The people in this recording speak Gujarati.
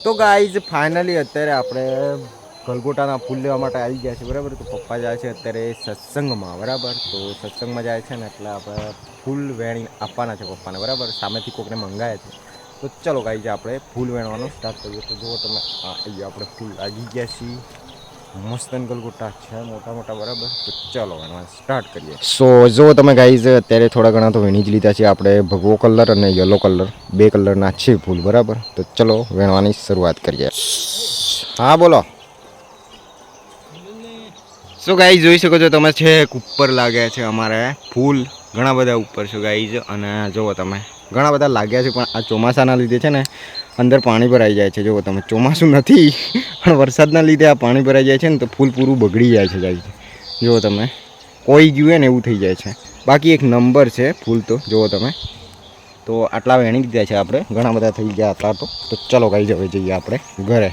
તો ગાઈઝ ફાઇનલી અત્યારે આપણે ગલગોટાના ફૂલ લેવા માટે આવી ગયા છે બરાબર. તો પપ્પા જાય છે અત્યારે સત્સંગમાં બરાબર. તો સત્સંગમાં જાય છે ને એટલે આપણે ફૂલ વેણી આપવાના છે પપ્પાને બરાબર. સામેથી કોકને મંગાયા છે. તો ચલો ગાઈઝ આપણે ફૂલ વેણવાનું સ્ટાર્ટ કરીએ. તો જુઓ તમે અહીંયા આપણે ફૂલ લાગી ગયા છીએ. મસ્ત ગલગોટા છે મોટા મોટા બરાબર. તો ચલો વેણવાનું સ્ટાર્ટ કરીએ. સો જો તમે ગાઈઝ અત્યારે થોડા ઘણા તો વેણી જ લીધા છે આપણે. ભગવો કલર અને યલો કલર બે કલરના છે ફૂલ બરાબર. તો ચલો વેણવાની શરૂઆત કરીએ. હા બોલો. સો ગાઈઝ જોઈ શકો છો તમે છે ઉપર લાગ્યા છે અમારે ફૂલ ઘણા બધા ઉપર છે ગાઈઝ. અને જુઓ તમે ઘણા બધા લાગ્યા છે પણ આ ચોમાસાના લીધે છે ને અંદર પાણી ભરાઈ જાય છે. જુઓ તમે ચોમાસું નથી પણ વરસાદના લીધે આ પાણી ભરાઈ જાય છે ને તો ફૂલ પૂરું બગડી જાય છે ગાઈઝ. જુઓ તમે કોઈ ગયું ને એવું થઈ જાય છે. બાકી એક નંબર છે ફૂલ. તો જુઓ તમે તો આટલા વેણી દીધા છે આપણે. ઘણા બધા થઈ ગયા આટલા તો ચલો ગાઈઝ હવે જઈએ આપણે ઘરે.